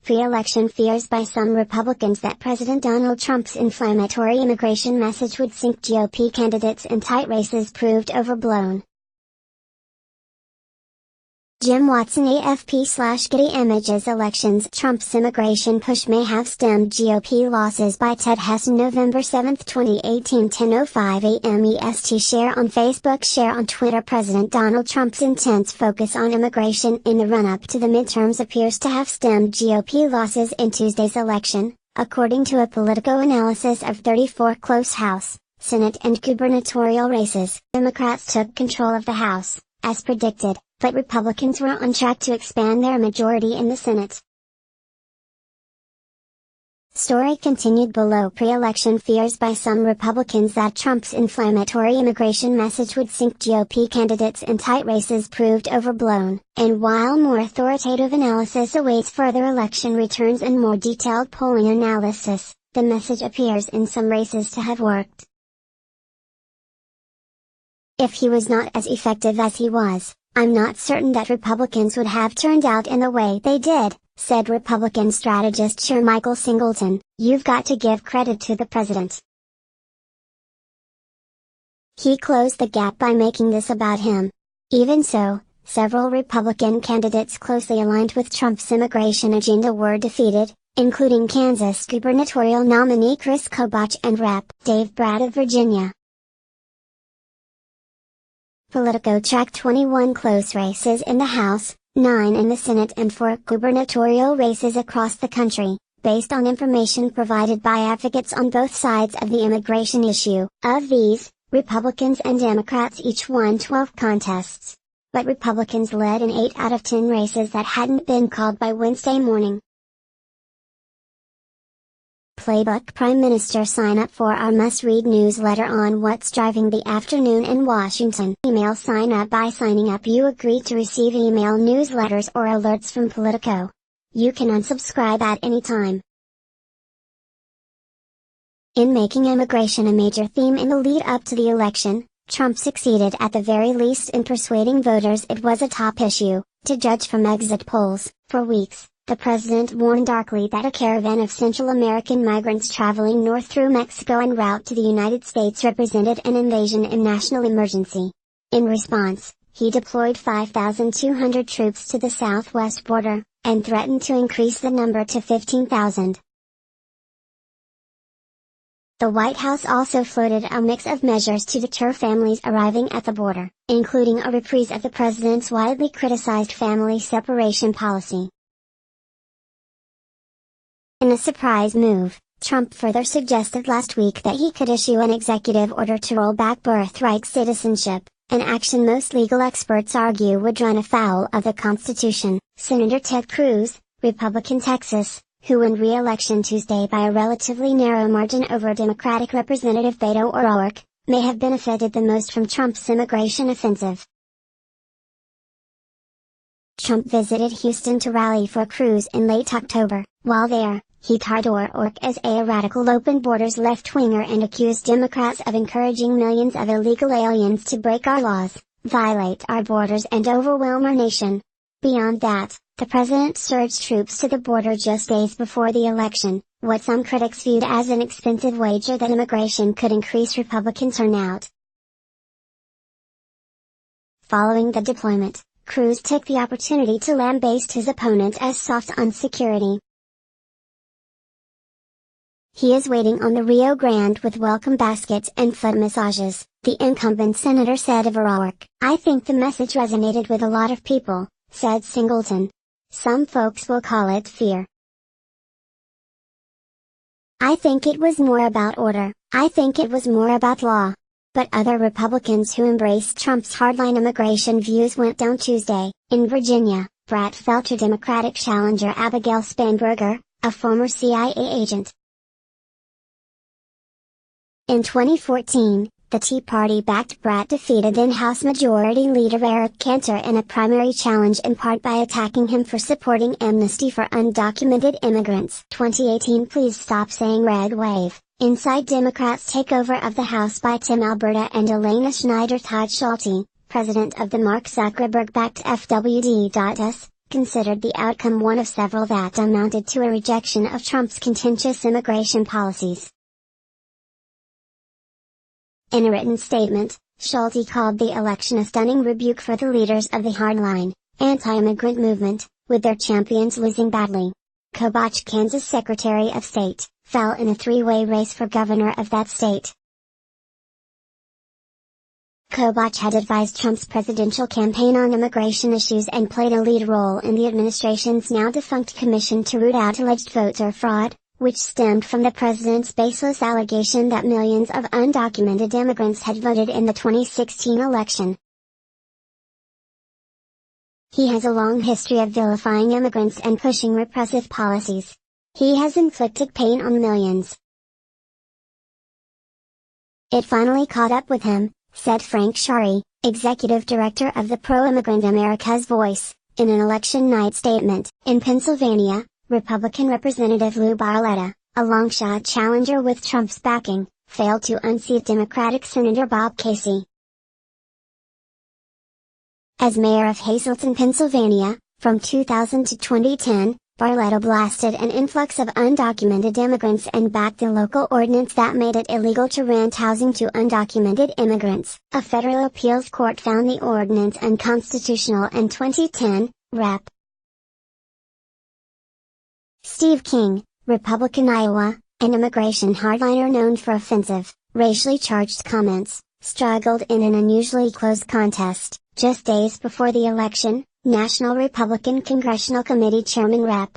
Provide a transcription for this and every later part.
Pre-election fears by some Republicans that President Donald Trump's inflammatory immigration message would sink GOP candidates in tight races proved overblown. Jim Watson AFP/Getty Images Elections. Trump's immigration push may have stemmed GOP losses by Ted Hess. November 7, 2018, 10:05 a.m. EST. Share on Facebook. Share on Twitter. President Donald Trump's intense focus on immigration in the run-up to the midterms appears to have stemmed GOP losses in Tuesday's election, according to a Politico analysis of 34 close House, Senate and gubernatorial races. Democrats took control of the House, as predicted, but Republicans were on track to expand their majority in the Senate. Story continued below. Pre-election fears by some Republicans that Trump's inflammatory immigration message would sink GOP candidates in tight races proved overblown, and while more authoritative analysis awaits further election returns and more detailed polling analysis, the message appears in some races to have worked. If he was not as effective as he was, I'm not certain that Republicans would have turned out in the way they did, said Republican strategist Chair Michael Singleton. You've got to give credit to the president. He closed the gap by making this about him. Even so, several Republican candidates closely aligned with Trump's immigration agenda were defeated, including Kansas gubernatorial nominee Chris Kobach and Rep. Dave Brat of Virginia. Politico tracked 21 close races in the House, 9 in the Senate and 4 gubernatorial races across the country, based on information provided by advocates on both sides of the immigration issue. Of these, Republicans and Democrats each won 12 contests. But Republicans led in 8 out of 10 races that hadn't been called by Wednesday morning. Playbook. Prime Minister. Sign up for our must-read newsletter on what's driving the afternoon in Washington. Email. Sign up. By signing up you agree to receive email newsletters or alerts from Politico. You can unsubscribe at any time. In making immigration a major theme in the lead-up to the election, Trump succeeded at the very least in persuading voters it was a top issue, to judge from exit polls. For weeks, the president warned darkly that a caravan of Central American migrants traveling north through Mexico en route to the United States represented an invasion and national emergency. In response, he deployed 5,200 troops to the southwest border, and threatened to increase the number to 15,000. The White House also floated a mix of measures to deter families arriving at the border, including a reprise of the president's widely criticized family separation policy. In a surprise move, Trump further suggested last week that he could issue an executive order to roll back birthright citizenship, an action most legal experts argue would run afoul of the Constitution. Senator Ted Cruz, Republican Texas, who won re-election Tuesday by a relatively narrow margin over Democratic Representative Beto O'Rourke, may have benefited the most from Trump's immigration offensive. Trump visited Houston to rally for Cruz in late October. While there, he tarred O'Rourke as a radical open borders left-winger and accused Democrats of encouraging millions of illegal aliens to break our laws, violate our borders and overwhelm our nation. Beyond that, the president surged troops to the border just days before the election, what some critics viewed as an expensive wager that immigration could increase Republican turnout. Following the deployment, Cruz took the opportunity to lambaste his opponent as soft on security. He is waiting on the Rio Grande with welcome baskets and foot massages, the incumbent senator said of O'Rourke. I think the message resonated with a lot of people, said Singleton. Some folks will call it fear. I think it was more about order. I think it was more about law. But other Republicans who embraced Trump's hardline immigration views went down Tuesday. In Virginia, Brat fell to Democratic challenger Abigail Spanberger, a former CIA agent. In 2014, the Tea Party-backed Brat defeated then-House Majority Leader Eric Cantor in a primary challenge in part by attacking him for supporting amnesty for undocumented immigrants. 2018. Please stop saying red wave. Inside Democrats' takeover of the House by Tim Alberta and Elena Schneider. Todd Schulte, president of the Mark Zuckerberg-backed FWD.us, considered the outcome one of several that amounted to a rejection of Trump's contentious immigration policies. In a written statement, Schulte called the election a stunning rebuke for the leaders of the hardline, anti-immigrant movement, with their champions losing badly. Kobach, Kansas Secretary of State, fell in a three-way race for governor of that state. Kobach had advised Trump's presidential campaign on immigration issues and played a lead role in the administration's now-defunct commission to root out alleged voter fraud, which stemmed from the president's baseless allegation that millions of undocumented immigrants had voted in the 2016 election. He has a long history of vilifying immigrants and pushing repressive policies. He has inflicted pain on millions. It finally caught up with him, said Frank Shari, executive director of the pro-immigrant America's Voice, in an election night statement. In Pennsylvania, Republican Representative Lou Barletta, a long-shot challenger with Trump's backing, failed to unseat Democratic Senator Bob Casey. As mayor of Hazleton, Pennsylvania, from 2000 to 2010, Barletta blasted an influx of undocumented immigrants and backed a local ordinance that made it illegal to rent housing to undocumented immigrants. A federal appeals court found the ordinance unconstitutional in 2010, Rep. Steve King, Republican Iowa, an immigration hardliner known for offensive, racially charged comments, struggled in an unusually close contest. Just days before the election, National Republican Congressional Committee Chairman Rep.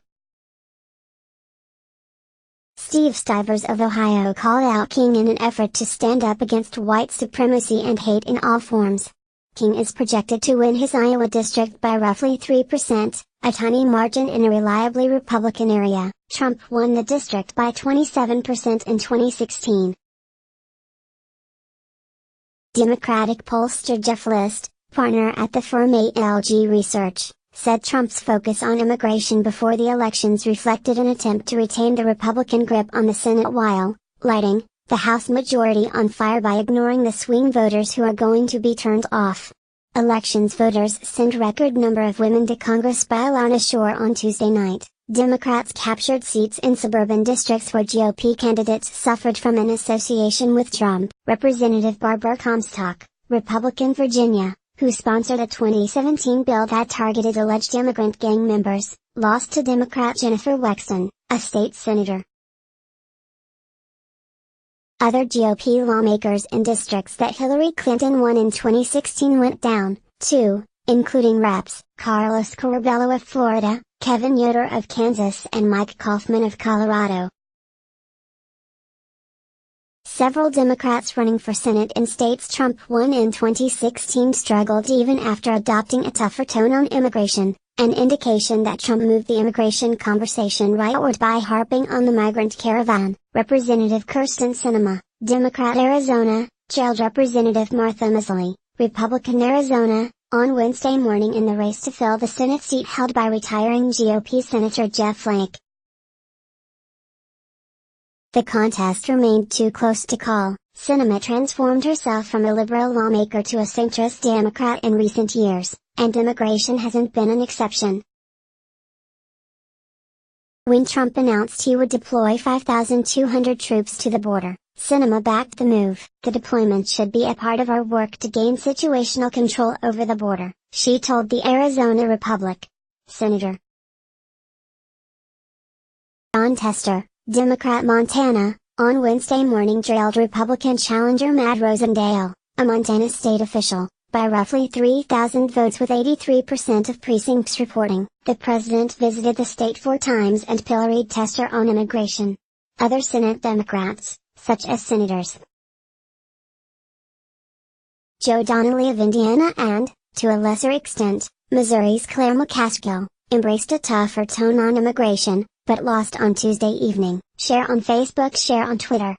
Steve Stivers of Ohio called out King in an effort to stand up against white supremacy and hate in all forms. King is projected to win his Iowa district by roughly 3%, a tiny margin in a reliably Republican area. Trump won the district by 27% in 2016. Democratic pollster Jeff List, partner at the firm ALG Research, said Trump's focus on immigration before the elections reflected an attempt to retain the Republican grip on the Senate while lighting the House majority on fire by ignoring the swing voters who are going to be turned off. Elections voters sent record number of women to Congress by Alana Shore on Tuesday night. Democrats captured seats in suburban districts where GOP candidates suffered from an association with Trump. Representative Barbara Comstock, Republican Virginia, who sponsored a 2017 bill that targeted alleged immigrant gang members, lost to Democrat Jennifer Wexton, a state senator. Other GOP lawmakers in districts that Hillary Clinton won in 2016 went down, too, including Reps. Carlos Curbelo of Florida, Kevin Yoder of Kansas and Mike Kaufman of Colorado. Several Democrats running for Senate in states Trump won in 2016 struggled even after adopting a tougher tone on immigration, an indication that Trump moved the immigration conversation rightward by harping on the migrant caravan. Representative Kyrsten Sinema, Democrat Arizona, trailed Representative Martha Macaulay, Republican Arizona, on Wednesday morning in the race to fill the Senate seat held by retiring GOP Senator Jeff Flake. The contest remained too close to call. Sinema transformed herself from a liberal lawmaker to a centrist Democrat in recent years, and immigration hasn't been an exception. When Trump announced he would deploy 5,200 troops to the border, Sinema backed the move. The deployment should be a part of our work to gain situational control over the border, she told the Arizona Republic. Senator Jon Tester, Democrat Montana, on Wednesday morning trailed Republican challenger Matt Rosendale, a Montana state official, by roughly 3,000 votes with 83% of precincts reporting. The president visited the state 4 times and pilloried Tester on immigration. Other Senate Democrats, such as Senators Joe Donnelly of Indiana and, to a lesser extent, Missouri's Claire McCaskill, embraced a tougher tone on immigration, but lost on Tuesday evening. Share on Facebook, share on Twitter.